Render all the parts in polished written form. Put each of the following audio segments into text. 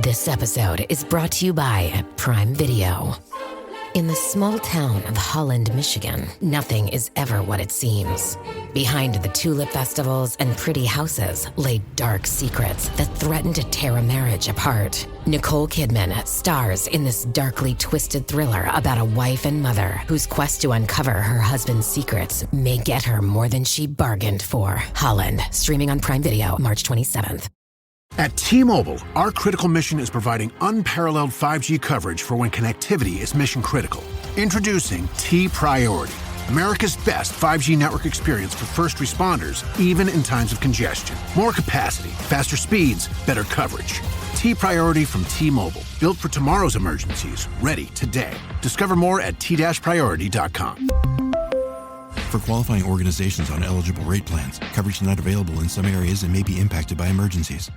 This episode is brought to you by Prime Video. In the small town of Holland, Michigan, nothing is ever what it seems. Behind the tulip festivals and pretty houses lay dark secrets that threaten to tear a marriage apart. Nicole Kidman stars in this darkly twisted thriller about a wife and mother whose quest to uncover her husband's secrets may get her more than she bargained for. Holland, streaming on Prime Video March 27th. At T-Mobile, our critical mission is providing unparalleled 5G coverage for when connectivity is mission critical. Introducing T-Priority, America's best 5G network experience for first responders, even in times of congestion. More capacity, faster speeds, better coverage. T-Priority from T-Mobile, built for tomorrow's emergencies, ready today. Discover more at t-priority.com. For qualifying organizations on eligible rate plans, coverage not available in some areas and may be impacted by emergencies.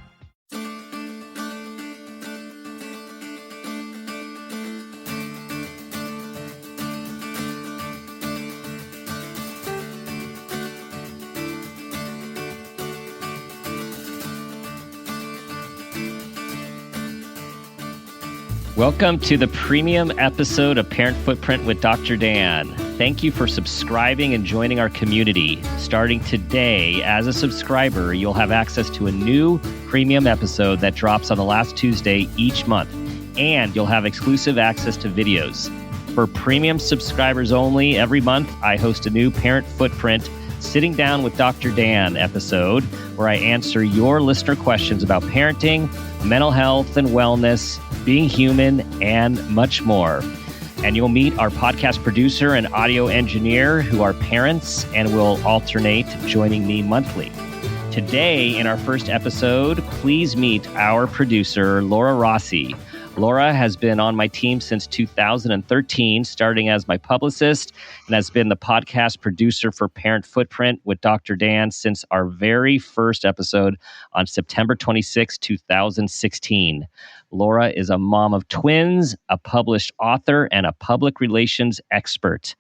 Welcome to the premium episode of Parent Footprint with Dr. Dan. Thank you for subscribing and joining our community. Starting today, as a subscriber, you'll have access to a new premium episode that drops on the last Tuesday each month, and you'll have exclusive access to videos. For premium subscribers only, every month I host a new Parent Footprint Sitting Down with Dr. Dan episode where I answer your listener questions about parenting, mental health and wellness, being human, and much more. And you'll meet our podcast producer and audio engineer who are parents and will alternate joining me monthly. Today, in our first episode, please meet our producer, Laura Rossi. Laura has been on my team since 2013, starting as my publicist, and has been the podcast producer for Parent Footprint with Dr. Dan since our very first episode on September 26, 2016. Laura is a mom of twins, a published author, and a public relations expert.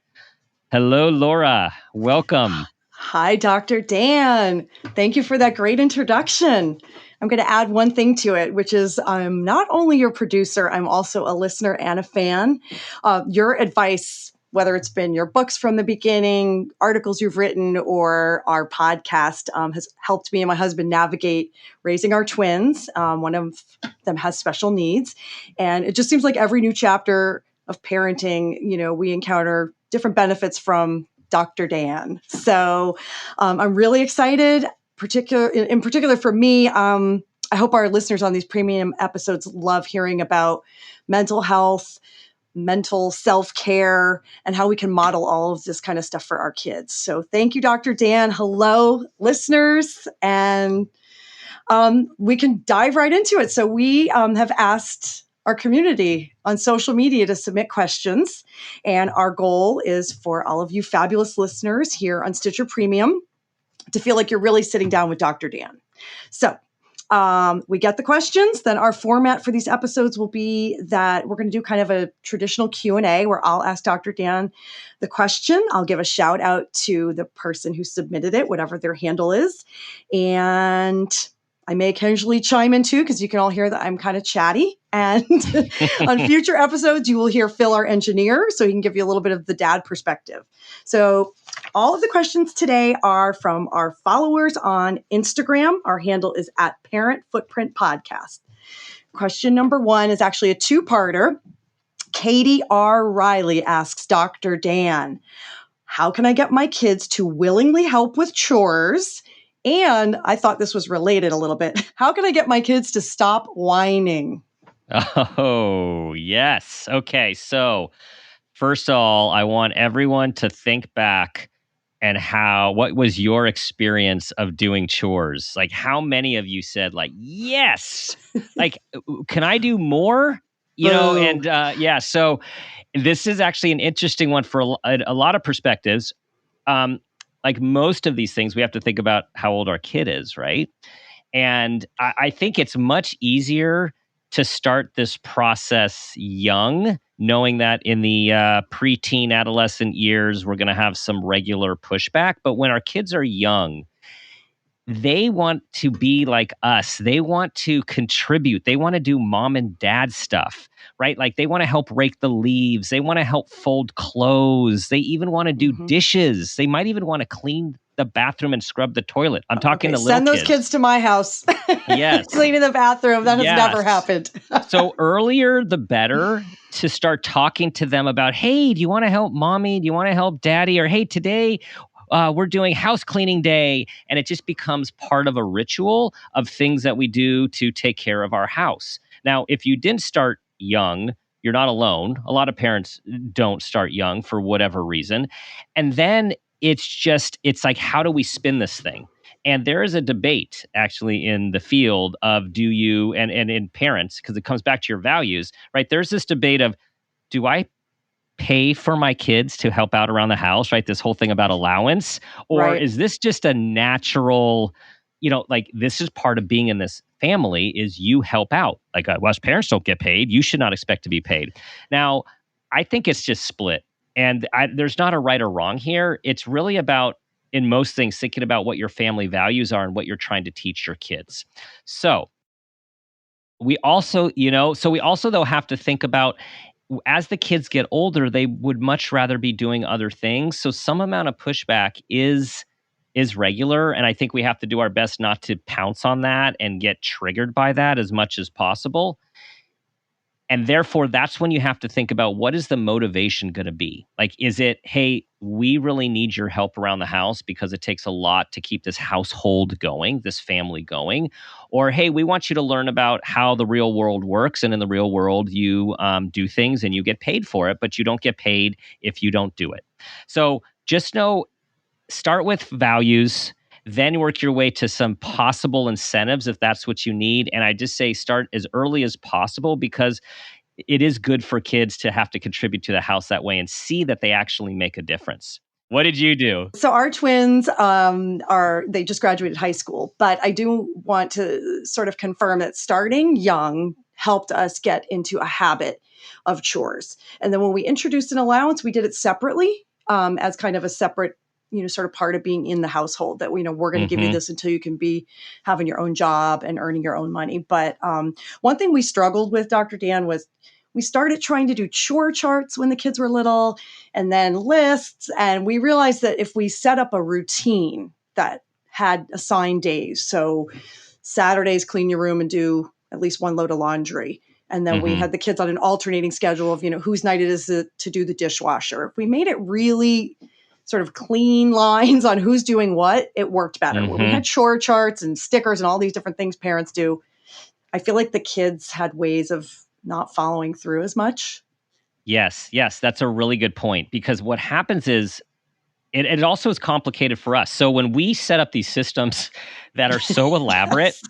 Hello, Laura. Welcome. Hi, Dr. Dan. Thank you for that great introduction. I'm going to add one thing to it, which is I'm not only your producer, I'm also a listener and a fan. Your advice, whether it's been your books from the beginning, articles you've written, or our podcast, has helped me and my husband navigate raising our twins. One of them has special needs. And it just seems like every new chapter of parenting, we encounter different benefits from Dr. Dan. So I'm really excited. In particular for me, I hope our listeners on these premium episodes love hearing about mental health, mental self-care, and how we can model all of this kind of stuff for our kids. So thank you, Dr. Dan. Hello, listeners. And we can dive right into it. So we have asked our community on social media to submit questions. And our goal is for all of you fabulous listeners here on Stitcher Premium to feel like you're really sitting down with Dr. Dan. So we get the questions. Then our format for these episodes will be that we're going to do kind of a traditional Q&A where I'll ask Dr. Dan the question. I'll give a shout out to the person who submitted it, whatever their handle is. And I may occasionally chime in too, because you can all hear that I'm kind of chatty. And on future episodes, you will hear Phil, our engineer, so he can give you a little bit of the dad perspective. So all of the questions today are from our followers on Instagram. Our handle is at Parent Footprint Podcast. Question number one is actually a two-parter. Katie R. Riley asks Dr. Dan, how can I get my kids to willingly help with chores? And I thought this was related a little bit. How can I get my kids to stop whining? Oh, yes. Okay. So first of all, I want everyone to think back and what was your experience of doing chores? Like how many of you said yes, can I do more? So this is actually an interesting one for a lot of perspectives. Like most of these things, we have to think about how old our kid is, right? And I think it's much easier to start this process young, knowing that in the preteen, adolescent years, we're going to have some regular pushback. But when our kids are young, they want to be like us. They want to contribute. They want to do mom and dad stuff, right? Like they want to help rake the leaves. They want to help fold clothes. They even want to do dishes. They might even want to clean the bathroom and scrub the toilet. I'm talking to little Send those kids to my house. Yes. Cleaning the bathroom. That has never happened. So earlier, the better, to start talking to them about, hey, do you want to help mommy? Do you want to help daddy? Or hey, today we're doing house cleaning day. And it just becomes part of a ritual of things that we do to take care of our house. Now, if you didn't start young, you're not alone. A lot of parents don't start young for whatever reason. And then it's like, how do we spin this thing? And there is a debate actually in the field of do you, and in parents, because it comes back to your values, right? There's this debate of, do I pay for my kids to help out around the house, right? This whole thing about allowance, or is this just a natural, like this is part of being in this family is you help out. Like us parents don't get paid. You should not expect to be paid. Now, I think it's just split. And there's not a right or wrong here. It's really about, in most things, thinking about what your family values are and what you're trying to teach your kids. So we also, though have to think about, as the kids get older, they would much rather be doing other things. So some amount of pushback is regular. And I think we have to do our best not to pounce on that and get triggered by that as much as possible. And therefore, that's when you have to think about, what is the motivation going to be? Like, is it, hey, we really need your help around the house because it takes a lot to keep this household going, this family going? Or, hey, we want you to learn about how the real world works. And in the real world, you do things and you get paid for it, but you don't get paid if you don't do it. So just know, start with values, then work your way to some possible incentives if that's what you need. And I just say start as early as possible, because it is good for kids to have to contribute to the house that way and see that they actually make a difference. What did you do? So our twins they just graduated high school, but I do want to sort of confirm that starting young helped us get into a habit of chores. And then when we introduced an allowance, we did it separately as kind of a separate, sort of part of being in the household, that we're going to give you this until you can be having your own job and earning your own money. But one thing we struggled with, Dr. Dan, was we started trying to do chore charts when the kids were little, and then lists. And we realized that if we set up a routine that had assigned days, so Saturdays, clean your room and do at least one load of laundry. And then we had the kids on an alternating schedule of, whose night it is to do the dishwasher. If we made it really sort of clean lines on who's doing what, it worked better. When we had chore charts and stickers and all these different things parents do, I feel like the kids had ways of not following through as much. Yes, that's a really good point, because what happens is it also is complicated for us. So when we set up these systems that are so elaborate,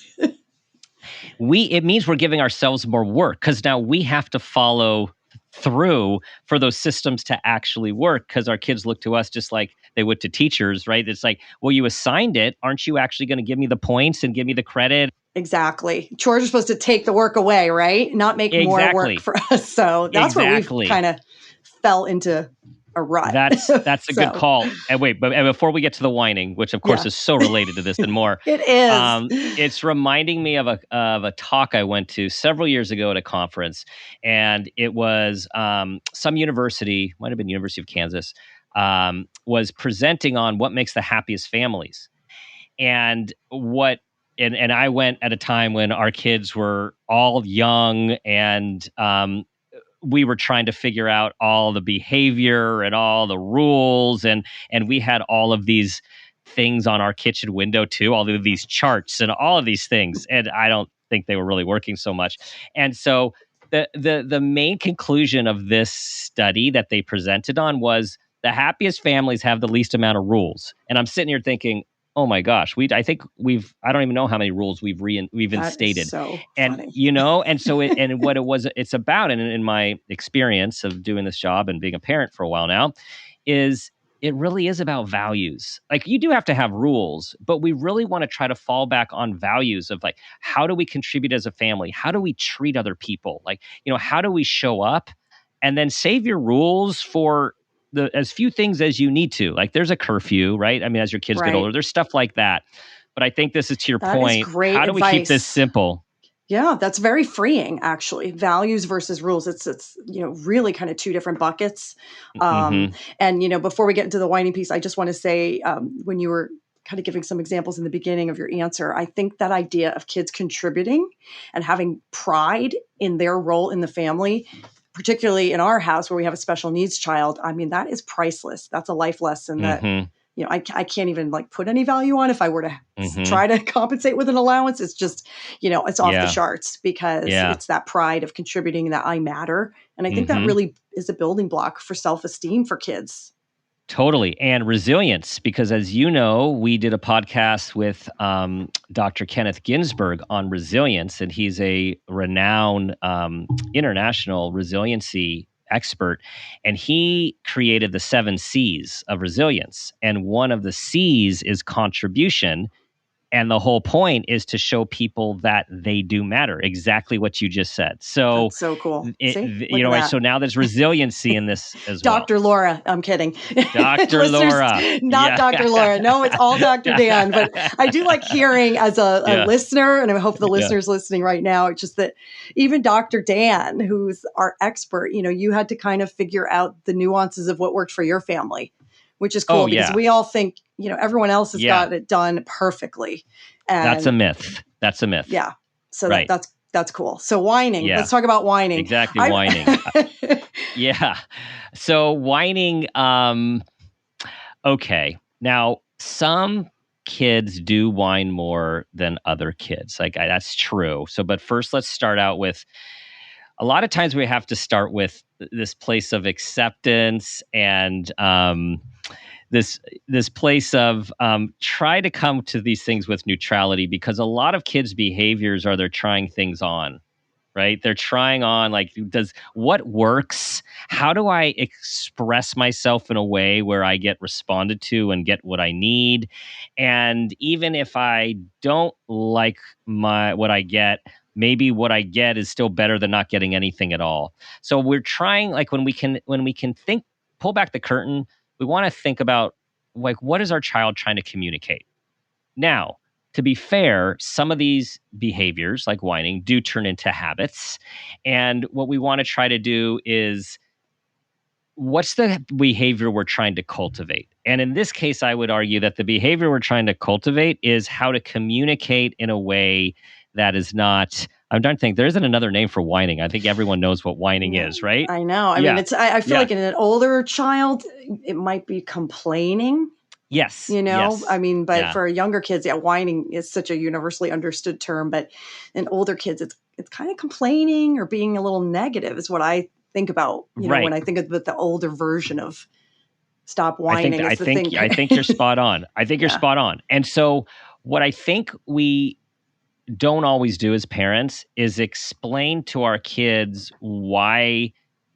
it means we're giving ourselves more work, because now we have to follow through for those systems to actually work, because our kids look to us just like they would to teachers, right? It's like, well, you assigned it. Aren't you actually going to give me the points and give me the credit? Exactly. Chores are supposed to take the work away, right? Not make more work for us. So that's where we kind of fell into a rut. That's a good call. And before we get to the whining, which of course is so related to this and more, it is. It's reminding me of a talk I went to several years ago at a conference, and it was some university, might have been University of Kansas, was presenting on what makes the happiest families, and And I went at a time when our kids were all young, and we were trying to figure out all the behavior and all the rules, and we had all of these things on our kitchen window too, all of these charts and all of these things, and I don't think they were really working so much. And so the main conclusion of this study that they presented on was the happiest families have the least amount of rules. And I'm sitting here thinking, oh my gosh, I don't even know how many rules we've instated. So and funny. And so it's about, and in my experience of doing this job and being a parent for a while now, is it really is about values. Like, you do have to have rules, but we really want to try to fall back on values of, like, how do we contribute as a family? How do we treat other people? Like, how do we show up? And then save your rules for as few things as you need to. Like, there's a curfew, right? I mean, as your kids get older, there's stuff like that. But I think this is to your That is point. great How do we keep this advice. simple? Yeah, that's very freeing, actually. Values versus rules. It's really kind of two different buckets. Um, Mm-hmm. and before we get into the whining piece, I just want to say when you were kind of giving some examples in the beginning of your answer, I think that idea of kids contributing and having pride in their role in the family, particularly in our house where we have a special needs child, I mean, that is priceless. That's a life lesson that Mm-hmm. I can't even like put any value on. If I were to Mm-hmm. try to compensate with an allowance, it's just, it's off the Yeah. charts because Yeah. it's that pride of contributing that I matter. And I think that Mm-hmm. really is a building block for self-esteem for kids. Totally. And resilience, because as you know, we did a podcast with Dr. Kenneth Ginsburg on resilience, and he's a renowned international resiliency expert. And he created the 7 C's of resilience. And one of the C's is contribution. And the whole point is to show people that they do matter, exactly what you just said. So, That's so cool. See? Look at right? that. So now there's resiliency in this as well. Dr. Laura, I'm kidding. Dr. Laura. Not Yeah. Dr. Laura. No, it's all Dr. Dan. But I do like hearing as a Yeah. listener, and I hope the listeners listening right now, it's just that even Dr. Dan, who's our expert, you had to kind of figure out the nuances of what worked for your family, which is cool because we all think, everyone else has got it done perfectly. And that's a myth. That's a myth. Yeah. So right. that's cool. So whining. Yeah. Let's talk about whining. Exactly. Whining. Yeah. So whining. Okay. Now, some kids do whine more than other kids. That's true. So, but first let's start out with, a lot of times we have to start with this place of acceptance and this place of try to come to these things with neutrality, because a lot of kids' behaviors are they're trying things on, right? They're trying on, what works? How do I express myself in a way where I get responded to and get what I need? And even if I don't like what I get, maybe what I get is still better than not getting anything at all. So we're trying, when we can think, pull back the curtain, we want to think about, what is our child trying to communicate? Now, to be fair, some of these behaviors, like whining, do turn into habits. And what we want to try to do is, what's the behavior we're trying to cultivate? And in this case, I would argue that the behavior we're trying to cultivate is how to communicate in a way that is not, I'm trying to think, there isn't another name for whining. I think everyone knows what whining is, right? I know. I mean, I feel like in an older child, it might be complaining. Yes. Yes. I mean, but for younger kids, whining is such a universally understood term. But in older kids, it's kind of complaining or being a little negative is what I think about, when I think of the older version of stop whining. I think you're spot on. I think you're spot on. And so what I think we don't always do as parents is explain to our kids why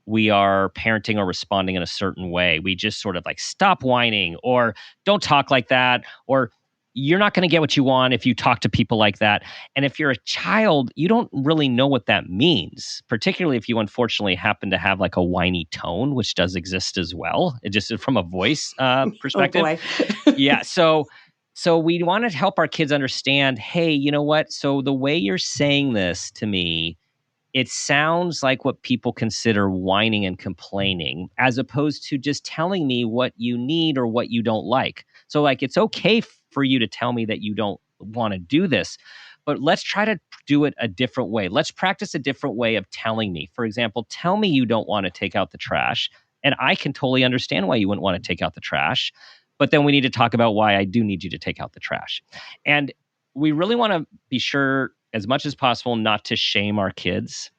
we are parenting or responding in a certain way. We just sort of stop whining, or don't talk like that, or you're not going to get what you want if you talk to people like that. And if you're a child, you don't really know what that means, particularly if you unfortunately happen to have a whiny tone, which does exist as well, just from a voice perspective. Oh boy. Yeah. So we want to help our kids understand, hey, you know what? So the way you're saying this to me, it sounds like what people consider whining and complaining, as opposed to just telling me what you need or what you don't like. So it's okay for you to tell me that you don't want to do this, but let's try to do it a different way. Let's practice a different way of telling me. For example, tell me you don't want to take out the trash, and I can totally understand why you wouldn't want to take out the trash. But then we need to talk about why I do need you to take out the trash. And we really want to be sure, as much as possible, not to shame our kids,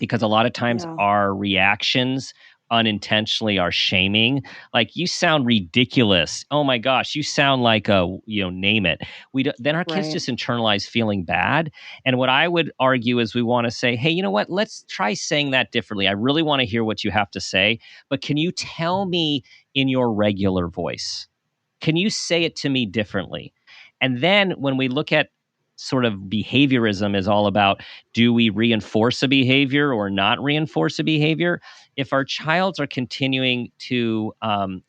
because a lot of times our reactions unintentionally are shaming. You sound ridiculous. Oh my gosh, you sound like name it. Then our kids just internalize feeling bad. And what I would argue is we want to say, hey, you know what? Let's try saying that differently. I really want to hear what you have to say, but can you tell me in your regular voice? Can you say it to me differently? And then when we look at sort of behaviorism is all about, do we reinforce a behavior or not reinforce a behavior? If our childs are continuing to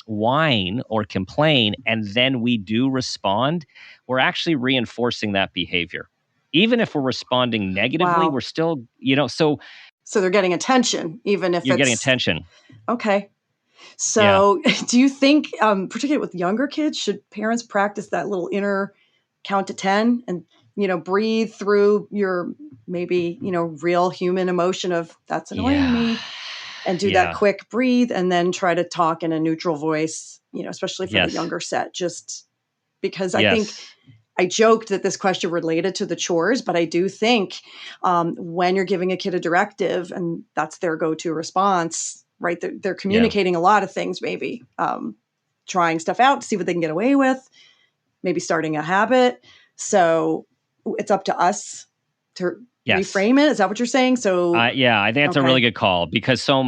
whine or complain, and then we do respond, we're actually reinforcing that behavior. Even if we're responding negatively, Wow. we're still, So they're getting attention, even if you're getting it's attention. okay. Yeah. So do you think, particularly with younger kids, should parents practice that little inner count to 10 and, breathe through your maybe, real human emotion of that's annoying Yeah. me, and do that Yeah. quick breathe and then try to talk in a neutral voice, especially for the Yes. younger set, just because I think Yes. I joked that this question related to the chores, but I do think when you're giving a kid a directive and that's their go-to response, right? They're communicating a lot of things, maybe trying stuff out to see what they can get away with, maybe starting a habit. So it's up to us to Yes. reframe it. Is that what you're saying? So yeah, I think it's a okay. really good call, because so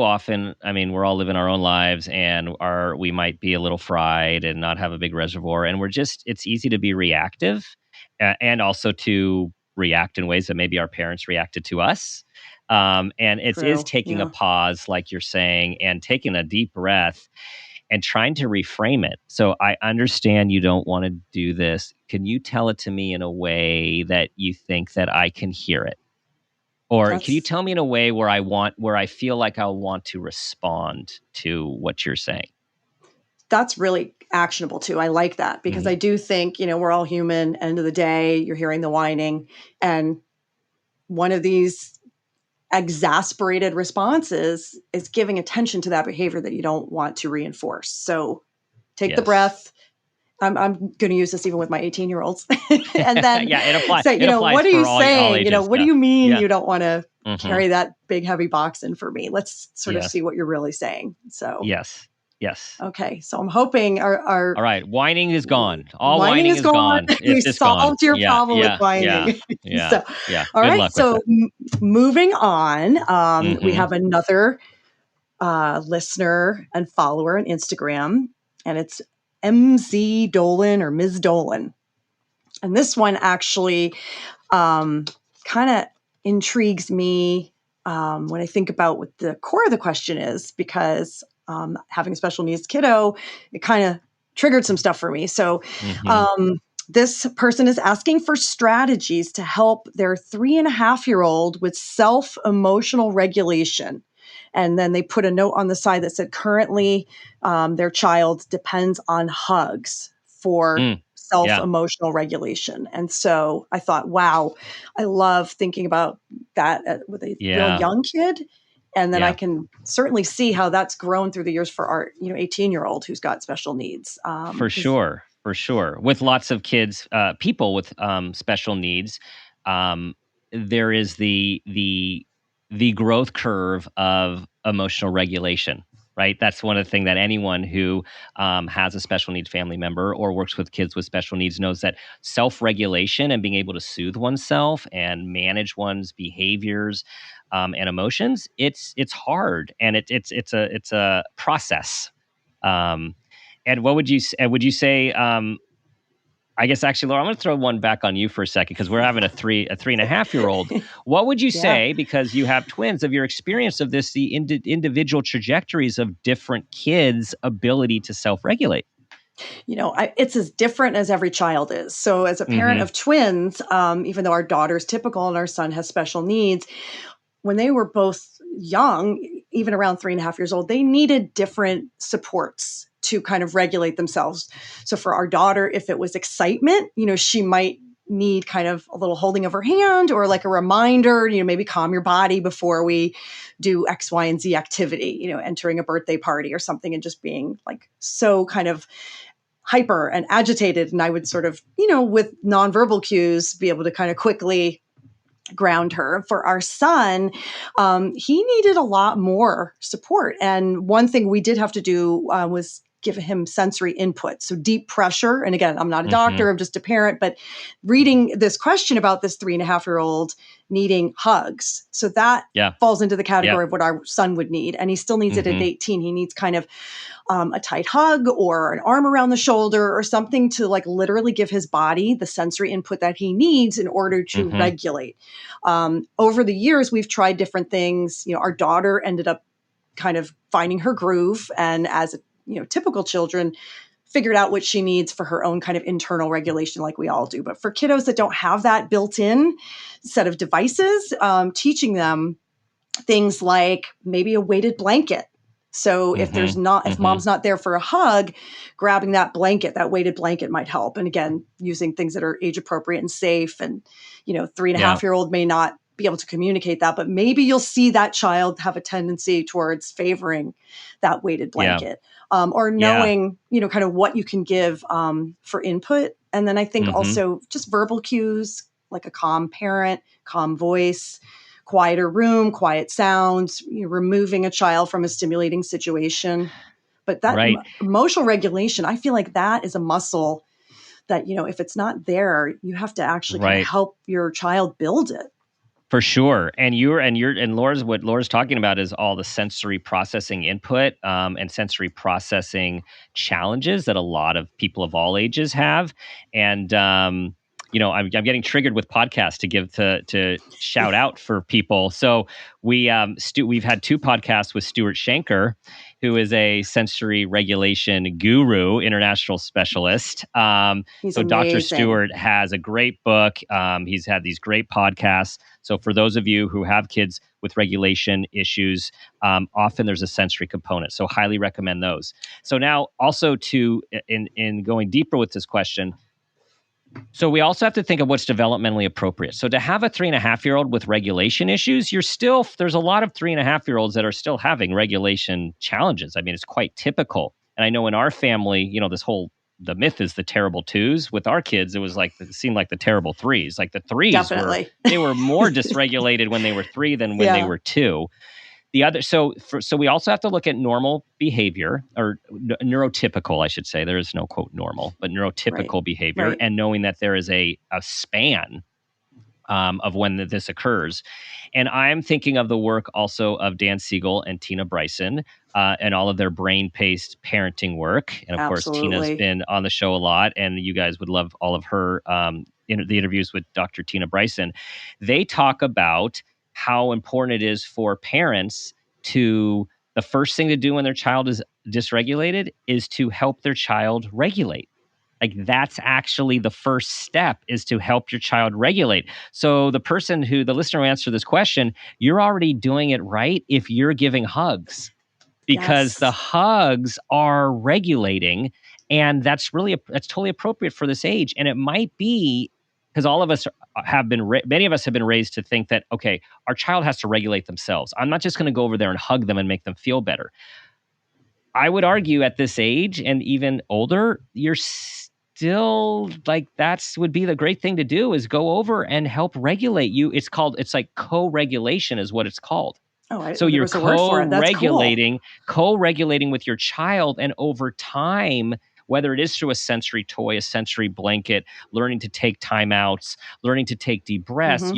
often, I mean, we're all living our own lives, and we might be a little fried and not have a big reservoir, and it's easy to be reactive, and also to react in ways that maybe our parents reacted to us. And it is True. taking a Yeah. pause, like you're saying, and taking a deep breath and trying to reframe it. So I understand you don't want to do this. Can you tell it to me in a way that you think that I can hear it? Or can you That's tell me in a way where I feel like I'll want to respond to what you're saying? that's really actionable too. I like that because Mhm. I do think, we're all human. End of the day, you're hearing the whining, and one of these exasperated responses is giving attention to that behavior that you don't want to reinforce. So take the Yes. breath. I'm going to use this even with my 18-year-olds. And then Yeah, say, it applies what are you for all saying? ages. What do Yeah. you mean Yeah. you don't want to Mhm. carry that big, heavy box in for me? Let's sort of Yes. see what you're really saying. So, Yes. Yes. okay. So I'm hoping our All right. Whining is gone. All whining whining is is gone. gone. We It's gone. solved your Yeah. problem with Yeah. Yeah. whining. Yeah. So, Yeah. all Good right. luck with So it. moving on, we Mhm. have another listener and follower on Instagram, and it's MZ Dolan or Ms. Dolan. And this one actually kind of intrigues me when I think about what the core of the question is, because having a special needs kiddo, it kind of triggered some stuff for me. So Mhm. this person is asking for strategies to help their 3.5-year-old with self-emotional regulation. And then they put a note on the side that said, currently, their child depends on hugs for Mm. Yeah. self-emotional regulation. And so I thought, wow, I love thinking about that with a real Yeah. young kid. And then I Yeah. can certainly see how that's grown through the years for our 18-year-old who's got special needs. For 'Cause sure. For sure. With lots of kids, people with special needs, um, there is the growth curve of emotional regulation. Right. That's one of the things that anyone who has a special needs family member or works with kids with special needs knows, that self-regulation and being able to soothe oneself and manage one's behaviors and emotions, it's hard, and it's a process. Um, and would you say? I guess actually, Laura, I'm going to throw one back on you for a second, because we're having a 3.5-year-old. What would you yeah. say, because you have twins, of your experience of this, the individual trajectories of different kids' ability to self-regulate? It's as different as every child is. So as a parent Mm-hmm. of twins, even though our daughter's typical and our son has special needs, when they were both young, even around 3.5 years old, they needed different supports to kind of regulate themselves. So for our daughter, if it was excitement, she might need kind of a little holding of her hand or like a reminder, maybe calm your body before we do X, Y, and Z activity, entering a birthday party or something, and just being like so kind of hyper and agitated. And I would sort of, with nonverbal cues, be able to kind of quickly ground her. For our son, he needed a lot more support. And one thing we did have to do was give him sensory input. So deep pressure. And again, I'm not a doctor, I'm just a parent, but reading this question about this 3.5-year-old needing hugs. So that falls into the category of what our son would need. And he still needs it at 18. He needs kind of a tight hug or an arm around the shoulder or something to like literally give his body the sensory input that he needs in order to regulate. Over the years, we've tried different things. You know, our daughter ended up kind of finding her groove, and as typical children, figured out what she needs for her own kind of internal regulation, like we all do. But for kiddos that don't have that built-in set of devices, teaching them things like maybe a weighted blanket. So if if mom's not there for a hug, grabbing that blanket, that weighted blanket might help. And again, using things that are age appropriate and safe. And 3.5-year-old may not be able to communicate that, but maybe you'll see that child have a tendency towards favoring that weighted blanket, or knowing, kind of what you can give for input. And then I think also just verbal cues, like a calm parent, calm voice, quieter room, quiet sounds, removing a child from a stimulating situation. But that emotional regulation, I feel like that is a muscle that, if it's not there, you have to actually kind of help your child build it. For sure. And what Laura's talking about is all the sensory processing input and sensory processing challenges that a lot of people of all ages have. And I'm getting triggered with podcasts to shout out for people. So we've had 2 podcasts with Stuart Shanker, who is a sensory regulation guru, international specialist. So Dr. Stewart has a great book. He's had these great podcasts. So for those of you who have kids with regulation issues, often there's a sensory component. So highly recommend those. So now also in going deeper with this question, so we also have to think of what's developmentally appropriate. So to have a 3.5-year-old with regulation issues, there's a lot of 3.5-year-olds that are still having regulation challenges. I mean, it's quite typical. And I know in our family, the myth is the terrible 2s. With our kids, it seemed like the terrible 3s. Like the 3s they were more dysregulated when they were 3 than when they were 2. So we also have to look at normal behavior, or neurotypical, I should say. There is no quote normal, but neurotypical behavior, and knowing that there is a span of when this occurs. And I'm thinking of the work also of Dan Siegel and Tina Bryson and all of their brain-paced parenting work. And of course, Tina's been on the show a lot, and you guys would love all of her the interviews with Dr. Tina Bryson. They talk about how important it is for parents the first thing to do when their child is dysregulated is to help their child regulate. Like that's actually the first step, is to help your child regulate. So the listener who answered this question, you're already doing it right if you're giving hugs, because the hugs are regulating, and that's totally appropriate for this age. And it might be because many of us have been raised to think that, okay, our child has to regulate themselves. I'm not just going to go over there and hug them and make them feel better. I would argue at this age and even older, you're still like, would be the great thing to do, is go over and help regulate you. It's like co-regulation is what it's called. So you're co-regulating with your child, and over time, whether it is through a sensory toy, a sensory blanket, learning to take timeouts, learning to take deep breaths,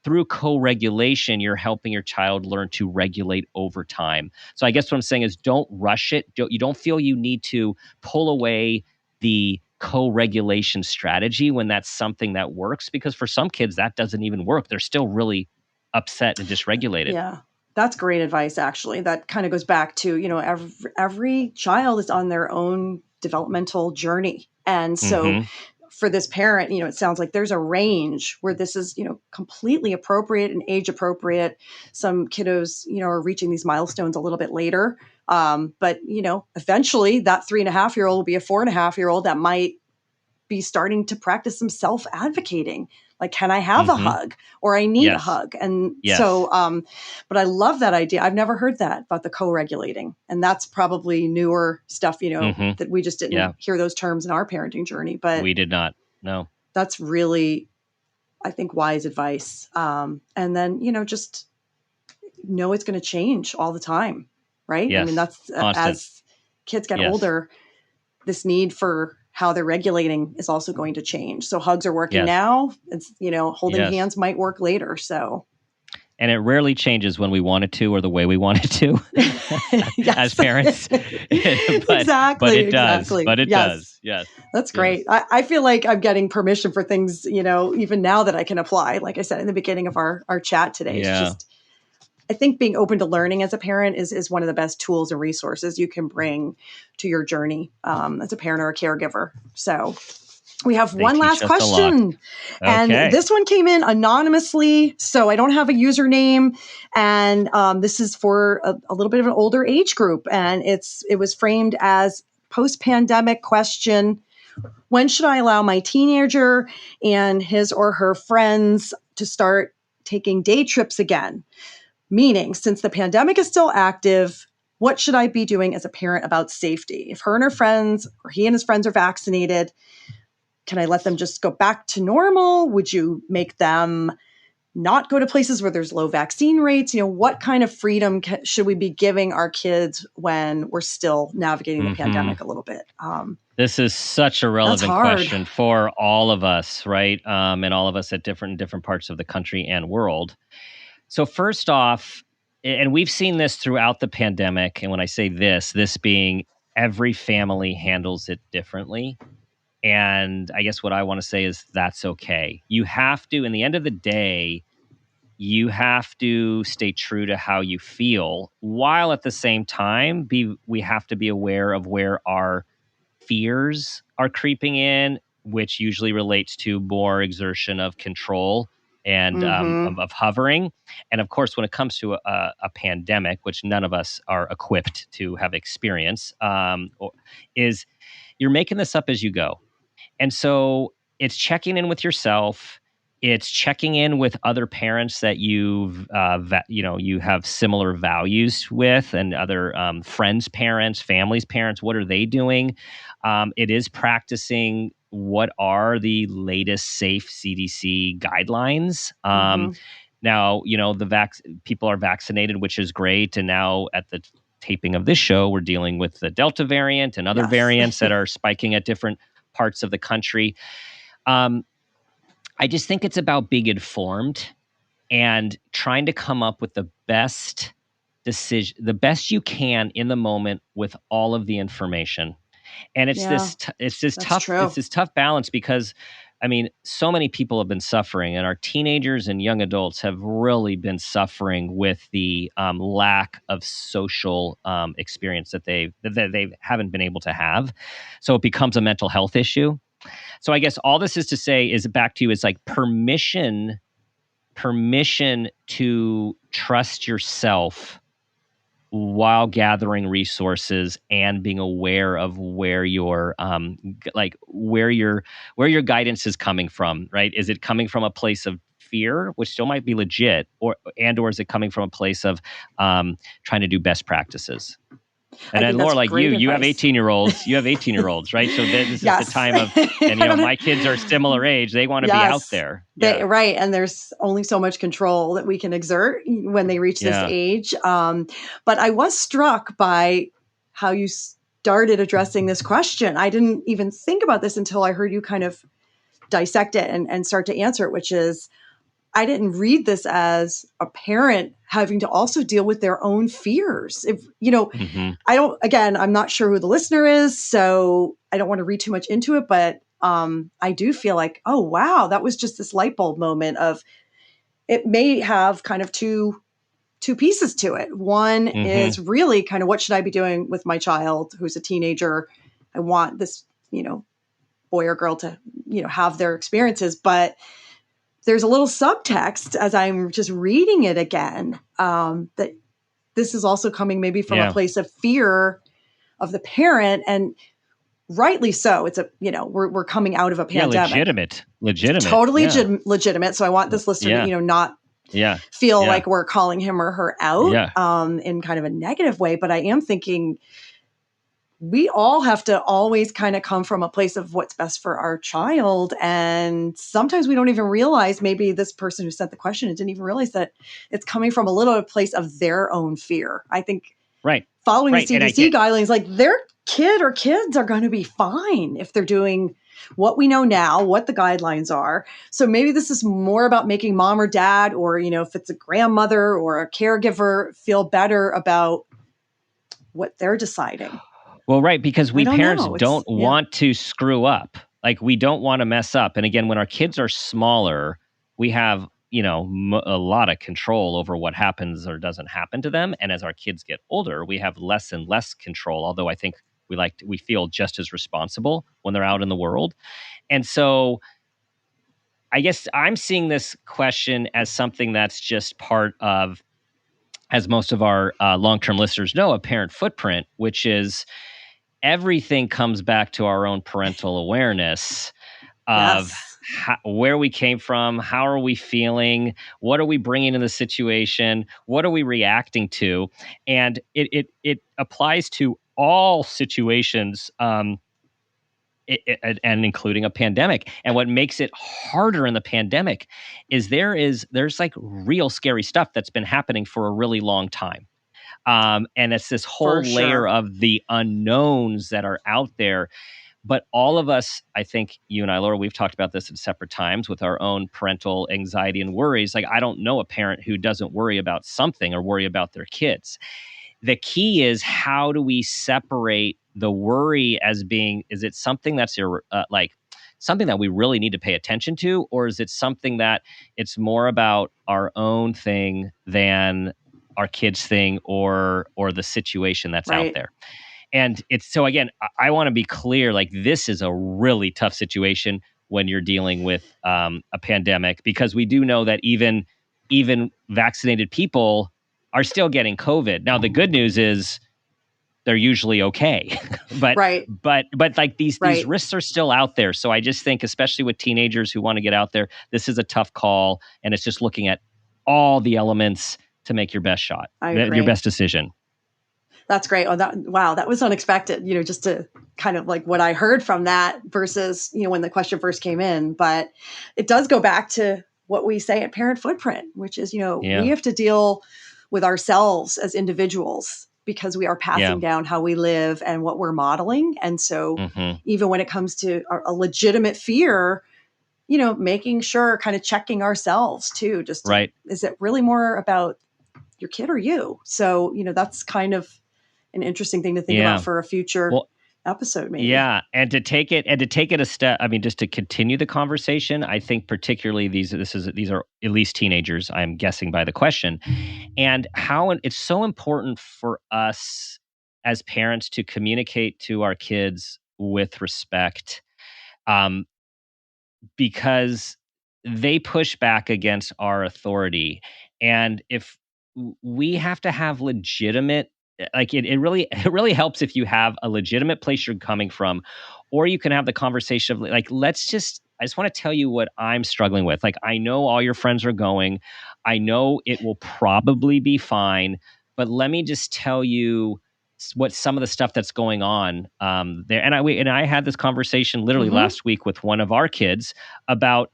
through co-regulation, you're helping your child learn to regulate over time. So I guess what I'm saying is, don't rush it. You don't feel you need to pull away the co-regulation strategy when that's something that works, because for some kids that doesn't even work. They're still really upset and dysregulated. Yeah. That's great advice, actually. That kind of goes back to, every child is on their own developmental journey. And so for this parent, it sounds like there's a range where this is, completely appropriate and age appropriate. Some kiddos, are reaching these milestones a little bit later. But, eventually that 3.5-year-old will be a 4.5-year-old that might be starting to practice some self-advocating. Like, can I have a hug, or I need a hug? And so, but I love that idea. I've never heard that about the co-regulating. And that's probably newer stuff, that we just didn't hear those terms in our parenting journey. But we did not. No. That's really, I think, wise advice. And then, just know it's going to change all the time, right? Yes. I mean, that's constant. as kids get Yes. older, this need for how they're regulating is also going to change. So hugs are working Yes. now. It's, holding Yes. hands might work later. So And it rarely changes when we want it to or the way we want it to as parents. but it does. Exactly. But it does. Yes. That's great. Yes. I feel like I'm getting permission for things, even now that I can apply. Like I said in the beginning of our chat today, Yeah. it's just, I think being open to learning as a parent is one of the best tools and resources you can bring to your journey as a parent or a caregiver. So we have one last question. And this one came in anonymously, so I don't have a username. And this is for a little bit of an older age group. And it was framed as post-pandemic question. When should I allow my teenager and his or her friends to start taking day trips again? Meaning, since the pandemic is still active, what should I be doing as a parent about safety? If her and her friends, or he and his friends are vaccinated, can I let them just go back to normal? Would you make them not go to places where there's low vaccine rates? What kind of freedom should we be giving our kids when we're still navigating the pandemic a little bit? This is such a relevant question for all of us, right? And all of us at different parts of the country and world. So first off, and we've seen this throughout the pandemic, and when I say this being every family handles it differently. And I guess what I want to say is that's okay. You have to, in the end of the day, you have to stay true to how you feel, while at the same time, we have to be aware of where our fears are creeping in, which usually relates to more exertion of control and of hovering. And of course, when it comes to a pandemic, which none of us are equipped to have experience, is you're making this up as you go. And so it's checking in with yourself. It's checking in with other parents that you have similar values with, and other friends' parents, families' parents. What are they doing? It is practicing what are the latest safe CDC guidelines. Now, people are vaccinated, which is great. And now at the taping of this show, we're dealing with the Delta variant and other variants that are spiking at different parts of the country. I just think it's about being informed and trying to come up with the best decision, the best you can in the moment with all of the information. And it's this tough balance, because so many people have been suffering, and our teenagers and young adults have really been suffering with the lack of social experience that they haven't been able to have. So it becomes a mental health issue. So I guess all this is to say is back to you is like permission to trust yourself while gathering resources and being aware of where your where your guidance is coming from, right? Is it coming from a place of fear, which still might be legit, or is it coming from a place of trying to do best practices? And then Laura, like you have 18-year-olds, right? So this is the time of, and my kids are similar age. They want to be out there. Right. And there's only so much control that we can exert when they reach this age. But I was struck by how you started addressing this question. I didn't even think about this until I heard you kind of dissect it and start to answer it, which is, I didn't read this as a parent having to also deal with their own fears. If, I'm not sure who the listener is, so I don't want to read too much into it, but I do feel like, oh, wow, that was just this light bulb moment of, it may have kind of two pieces to it. One is really kind of, what should I be doing with my child who's a teenager? I want this, boy or girl to, have their experiences, but there's a little subtext as I'm just reading it again, that this is also coming maybe from a place of fear of the parent, and rightly so. It's we're coming out of a pandemic. Legitimate. Totally legitimate. So I want this listener to, not feel like we're calling him or her out in kind of a negative way. But I am thinking we all have to always kind of come from a place of what's best for our child. And sometimes we don't even realize, maybe this person who sent the question didn't even realize that it's coming from a little place of their own fear. I think following the Right. And CDC guidelines, like their kid or kids are going to be fine if they're doing what we know now, what the guidelines are. So maybe this is more about making mom or dad, or, if it's a grandmother or a caregiver, feel better about what they're deciding. Well, right, because we parents don't Yeah. want to screw up. Like, we don't want to mess up. And again, when our kids are smaller, we have, a lot of control over what happens or doesn't happen to them. And as our kids get older, we have less and less control. Although I think we feel just as responsible when they're out in the world. And so I guess I'm seeing this question as something that's just part of, as most of our long-term listeners know, a parent footprint, which is everything comes back to our own parental awareness of where we came from, how are we feeling, what are we bringing in the situation, what are we reacting to, and it applies to all situations, and including a pandemic. And what makes it harder in the pandemic is there's like real scary stuff that's been happening for a really long time. And it's this whole layer of the unknowns that are out there. But all of us, I think you and I, Laura, we've talked about this at separate times with our own parental anxiety and worries. Like, I don't know a parent who doesn't worry about something or worry about their kids. The key is, how do we separate the worry as being, is it something that's something that we really need to pay attention to? Or is it something that it's more about our own thing than our kids' thing or the situation that's out there? And it's, so again, I want to be clear, like, this is a really tough situation when you're dealing with a pandemic, because we do know that even vaccinated people are still getting COVID. Now, the good news is they're usually okay, but like these risks are still out there. So I just think, especially with teenagers who want to get out there, this is a tough call, and it's just looking at all the elements to make your best shot, your best decision. That's great. Oh, that was unexpected, just to kind of like what I heard from that versus, when the question first came in. But it does go back to what we say at Parent Footprint, which is, we have to deal with ourselves as individuals, because we are passing down how we live and what we're modeling. And so even when it comes to a legitimate fear, making sure, kind of checking ourselves too, is it really more about your kid or you? So, that's kind of an interesting thing to think about for a future episode, maybe. Yeah. And to take it a step, I mean, just to continue the conversation, I think particularly these are at least teenagers, I'm guessing by the question, and how it's so important for us as parents to communicate to our kids with respect, because they push back against our authority. And if we have to have legitimate, like, it really helps if you have a legitimate place you're coming from, or you can have the conversation of like, I just want to tell you what I'm struggling with. Like, I know all your friends are going, I know it will probably be fine, but let me just tell you what some of the stuff that's going on there. And I had this conversation literally last week with one of our kids about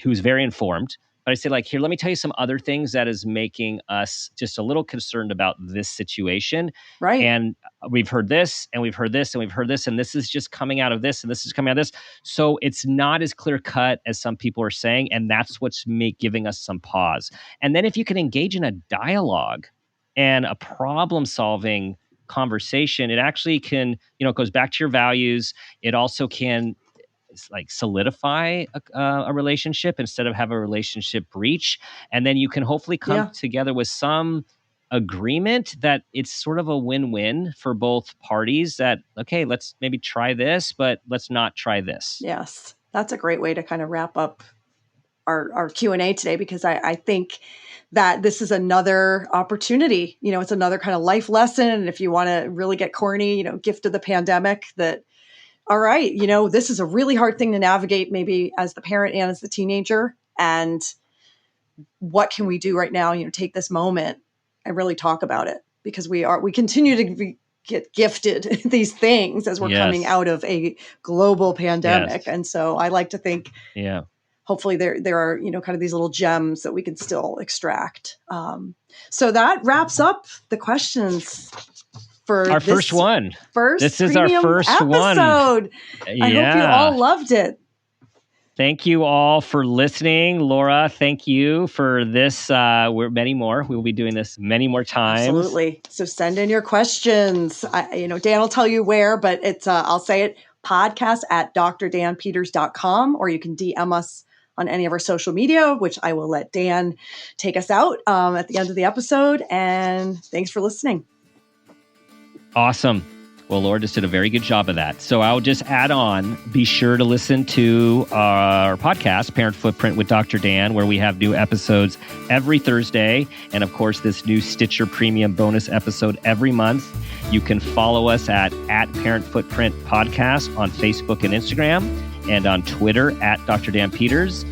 who's very informed. But I say, like, here, let me tell you some other things that is making us just a little concerned about this situation. Right. And we've heard this, and we've heard this, and we've heard this, and this is just coming out of this, and this is coming out of this. So it's not as clear cut as some people are saying, and that's what's giving us some pause. And then if you can engage in a dialogue and a problem-solving conversation, it actually can, it goes back to your values. It also can like solidify a relationship instead of have a relationship breach. And then you can hopefully come together with some agreement that it's sort of a win-win for both parties, that, okay, let's maybe try this, but let's not try this. Yes. That's a great way to kind of wrap up our Q&A today, because I think that this is another opportunity, it's another kind of life lesson. And if you want to really get corny, gift of the pandemic, that, all right, this is a really hard thing to navigate, maybe as the parent and as the teenager. And what can we do right now? Take this moment and really talk about it, because we continue to get gifted these things as we're coming out of a global pandemic. And so I like to think, hopefully there are, kind of these little gems that we can still extract. So that wraps up the questions for our first one. This is our first episode. one. I hope you all loved it. Thank you all for listening. Laura, thank you for this. We're many more. We will be doing this many more times. Absolutely. So send in your questions. Dan will tell you where, but it's, I'll say it, podcast@drdanpeters.com, or you can DM us on any of our social media, which I will let Dan take us out at the end of the episode. And thanks for listening. Awesome. Well, Laura just did a very good job of that. So I'll just add on, be sure to listen to our podcast, Parent Footprint with Dr. Dan, where we have new episodes every Thursday. And of course, this new Stitcher Premium bonus episode every month. You can follow us at Parent Footprint Podcast on Facebook and Instagram, and on Twitter at Dr. Dan Peters.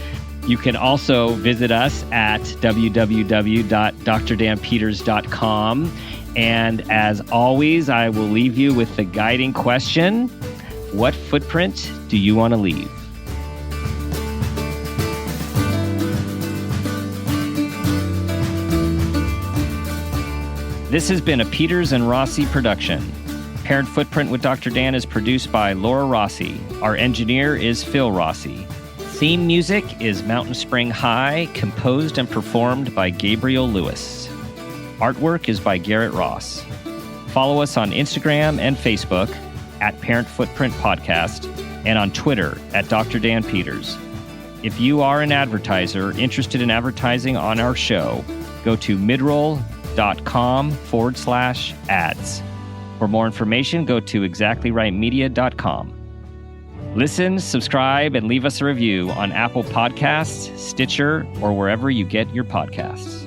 You can also visit us at www.drdanpeters.com. And as always, I will leave you with the guiding question: what footprint do you want to leave? This has been a Peters and Rossi production. Parent Footprint with Dr. Dan is produced by Laura Rossi. Our engineer is Phil Rossi. Theme music is Mountain Spring High, composed and performed by Gabriel Lewis. Artwork is by Garrett Ross. Follow us on Instagram and Facebook at Parent Footprint Podcast, and on Twitter at Dr. Dan Peters. If you are an advertiser interested in advertising on our show, go to midroll.com/ads. For more information, go to exactlyrightmedia.com. Listen, subscribe, and leave us a review on Apple Podcasts, Stitcher, or wherever you get your podcasts.